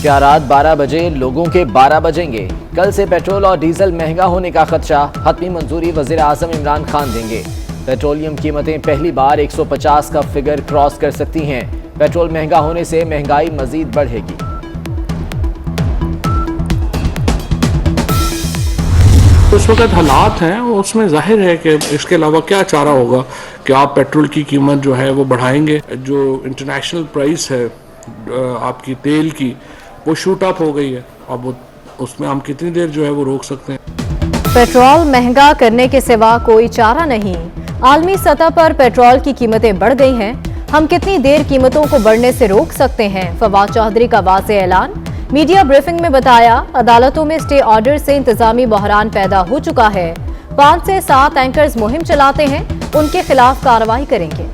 इख्तियारात 12 बजे लोगों के 12 बजेंगे। कल से पेट्रोल और डीजल महंगा होने का खदशा, हतमी मंजूरी वज़ीर आज़म इमरान खान देंगे। पेट्रोलियम कीमतें पहली बार 150 का फिगर क्रॉस कर सकती हैं। पेट्रोल महंगा होने से महंगाई मजीद बढ़ेगी। उस वक्त हालात हैं, उसमें जाहिर है कि इसके अलावा क्या चारा होगा कि आप पेट्रोल की कीमत जो है वो बढ़ाएंगे। जो इंटरनेशनल प्राइस है आपकी तेल की, वो शूट अप हो गई है। अब उसमें हम कितनी देर जो है वो रोक सकते हैं। पेट्रोल महंगा करने के सिवा कोई चारा नहीं। आलमी सतह पर पेट्रोल की कीमतें बढ़ गई हैं। हम कितनी देर कीमतों को बढ़ने से रोक सकते हैं? फवाद चौधरी का वाज़ेह ऐलान। मीडिया ब्रीफिंग में बताया, अदालतों में स्टे ऑर्डर से इंतजामी बहरान पैदा हो चुका है। 5 से 7 एंकर्स मुहिम चलाते हैं, उनके खिलाफ कार्रवाई करेंगे।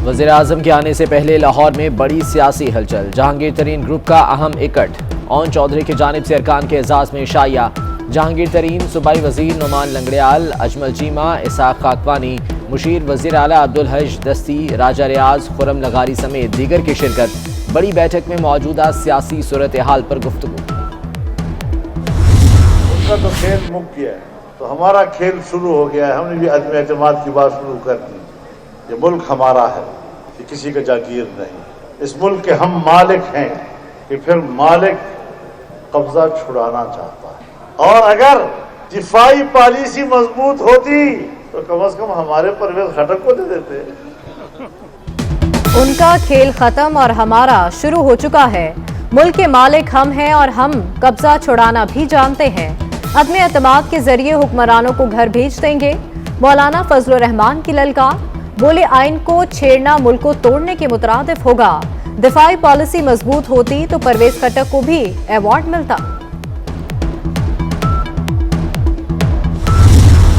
वज़ीर आज़म के आने से पहले लाहौर में बड़ी सियासी हलचल। जहांगीर तरीन ग्रुप का अहम इकट्ठ। ओन चौधरी की जानिब से अरकान के एजाज में शाया। जहांगीर तरीन, सूबाई वजीर नुमान लंगड़ियाल, अजमल चीमा, इसाक खाकवानी, मुशीर वजीर आला अब्दुल हज दस्ती, राजा रियाज, खुरम लगारी समेत दीगर की शिरकत। बड़ी बैठक में मौजूदा सियासी सूरत हाल पर गुफ्तगू। उनका तो खेल मुक गया है, तो हमारा खेल शुरू हो गया है। हमने भी अदम एतमाद की बात शुरू कर दी। ये मुल्क हमारा है, ये किसी का जागीर नहीं। इस मुल्क के हम मालिक हैं कि फिर मालिक कब्जा छुड़ाना चाहता है। और अगर दिफाई पॉलिसी मजबूत होती तो कम से कम हमारे परवेज खटक को दे देते। उनका खेल खत्म और हमारा शुरू हो चुका है। मुल्क के मालिक हम हैं और हम कब्जा छुड़ाना भी जानते हैं। अदम एतमाद के जरिए हुक्मरानों को घर भेज देंगे। मौलाना फजलुर रहमान की ललकार। बोले, आइन को छेड़ना मुल्क को तोड़ने के मुतरादिफ होगा। दिफाई पॉलिसी मजबूत होती तो परवेज खटक को भी अवार्ड मिलता।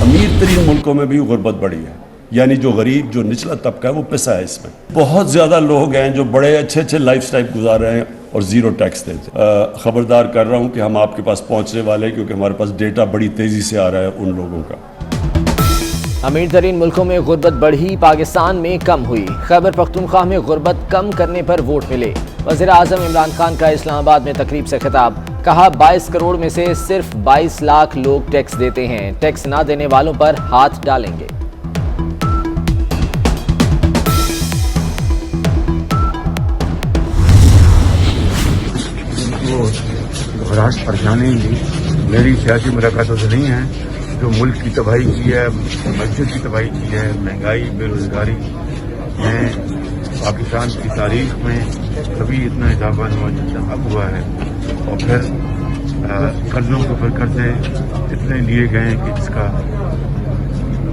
अमीर तरीन मुल्कों में भी गुर्बत बढ़ी है, यानी जो गरीब, जो निचला तबका है वो पिसा है इसमें। बहुत ज्यादा लोग हैं जो बड़े अच्छे अच्छे लाइफ स्टाइल गुजार रहे हैं और जीरो टैक्स देते हैं। खबरदार कर रहा हूं कि हम आपके पास पहुंचने वाले हैं, क्योंकि हमारे पास डेटा बड़ी तेजी से आ रहा है उन लोगों का। अमीर तरीन मुल्कों में गुर्बत बढ़ी, पाकिस्तान में कम हुई। खैबर पख्तूनख्वा में गुर्बत कम करने पर वोट मिले। वज़ीर आज़म इमरान खान का इस्लामाबाद में तकरीब से खिताब। कहा, 22 करोड़ में से सिर्फ 22 लाख लोग टैक्स देते हैं। टैक्स ना देने वालों पर हाथ डालेंगे। घबराहट परेशानी मेरी सियासी मुलाकातों से नहीं है। जो मुल्क की तबाही की है, मस्जिद की तबाही की है, महंगाई, बेरोजगारी में पाकिस्तान की तारीख में कभी इतना इजाफा अब हुआ है। और फिर कर्जों के ऊपर कर्जे इतने लिए गए कि जिसका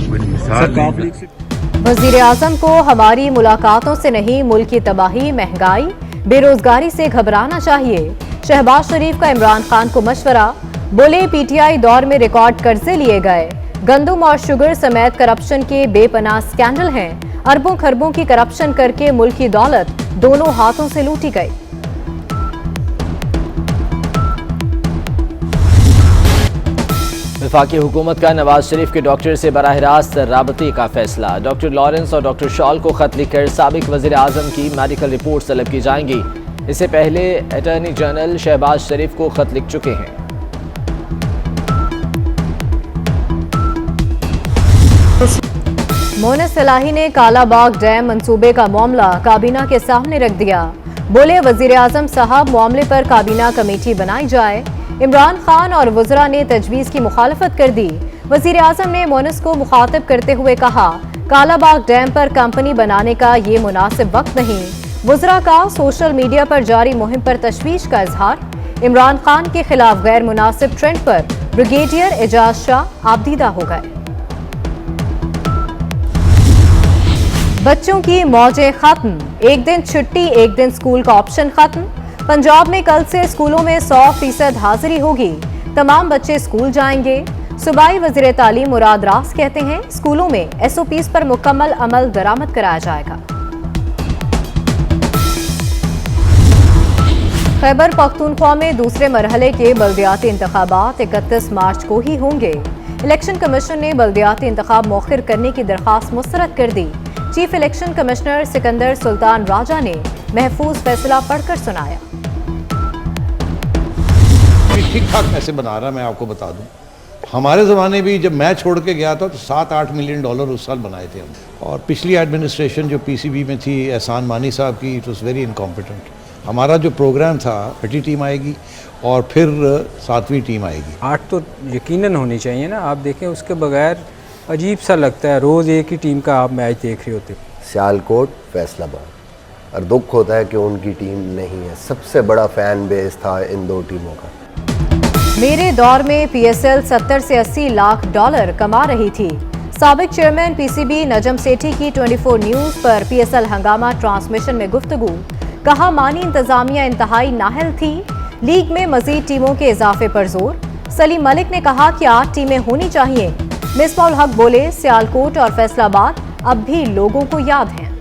कोई मिसाल नहीं। वज़ीर आज़म को हमारी मुलाकातों से नहीं, मुल्क की तबाही, महंगाई, बेरोजगारी से घबराना चाहिए। शहबाज शरीफ का इमरान खान को मशवरा। बोले, पीटीआई दौर में रिकॉर्ड कर्जे लिए गए। गंदम और शुगर समेत करप्शन के बेपनाह स्कैंडल हैं। अरबों खरबों की करप्शन करके मुल्क की दौलत दोनों हाथों से लूटी गई। वफाकी हुकूमत का नवाज शरीफ के डॉक्टर से बराह रास्त राबते का फैसला। डॉक्टर लॉरेंस और डॉक्टर शॉल को खत लिखकर साबिक वज़ीर आज़म की मेडिकल रिपोर्ट तलब की जाएंगी। इससे पहले अटॉर्नी जनरल शहबाज शरीफ को खत लिख चुके हैं। मोनस सलाही ने कालाबाग डैम मंसूबे का मामला काबीना के सामने रख दिया। बोले, वज़ीर आज़म साहब, मामले पर काबीना कमेटी बनाई जाए। इमरान खान और वज़रा ने तजवीज़ की मुखालफत कर दी। वज़ीर आज़म ने मोनस को मुखातिब करते हुए कहा, कालाबाग डैम पर कंपनी बनाने का ये मुनासिब वक्त नहीं। वज़रा का सोशल मीडिया पर जारी मुहिम पर तशवीश का इजहार। इमरान खान के खिलाफ गैर मुनासिब ट्रेंड पर ब्रिगेडियर एजाज शाह आबदीदा हो गए। बच्चों की मौजें खत्म। एक दिन छुट्टी, एक दिन स्कूल का ऑप्शन खत्म। पंजाब में कल से स्कूलों में 100% हाजिरी होगी। तमाम बच्चे स्कूल जाएंगे। सूबाई वज़ीर तालीम मुराद रास कहते हैं, स्कूलों में SOPs पर मुकम्मल अमल दरामद कराया जाएगा। खैबर पख्तूनख्वा में दूसरे मरहले के बल्दियाती इंतखाबात 31 मार्च को ही होंगे। इलेक्शन कमीशन ने बल्दियाती इंतखाब मौखिर करने की दरख्वास्त मुस्तरद कर दी। Chief election commissioner Sikandar Sultan Raja ने महफूज फैसला पढ़कर सुनाया। ठीक ठाक पैसे बना रहा, मैं आपको बता दूं। हमारे ज़माने भी जब मैं छोड़ के गया था तो 7-8 मिलियन डॉलर उस साल बनाए थे हम। और पिछली एडमिनिस्ट्रेशन जो पीसीबी में थी एहसान मानी साहब की, इट वॉज़ वेरी इनकॉम्पिटेंट। हमारा जो प्रोग्राम था, छठी टीम आएगी और फिर 7वीं टीम आएगी। 8 तो यकीनन होनी चाहिए ना। आप देखें, उसके बगैर अजीब सा लगता है, रोज़ एक ही टीम का आप मैच देख रहे होते। सियालकोट, फैसलाबाद, और दुख होता है कि उनकी टीम नहीं है। सबसे बड़ा फैन बेस था इन दो टीमों का। मेरे दौर में पीएसएल 70 से 80 लाख डॉलर कमा रही थी। साबिक चेयरमैन पीसीबी नजम सेठी की 24 न्यूज पर पीएसएल हंगामा ट्रांसमिशन में गुफ्तगू। कहा, मानी इंतजामिया इंतहाई नाहल थी। लीग में मजीद टीमों के इजाफे पर जोर। सलीम मलिक ने कहा कि 8 टीमें होनी चाहिए। मिसबाउल हक बोले, सियालकोट और फैसलाबाद अब भी लोगों को याद हैं।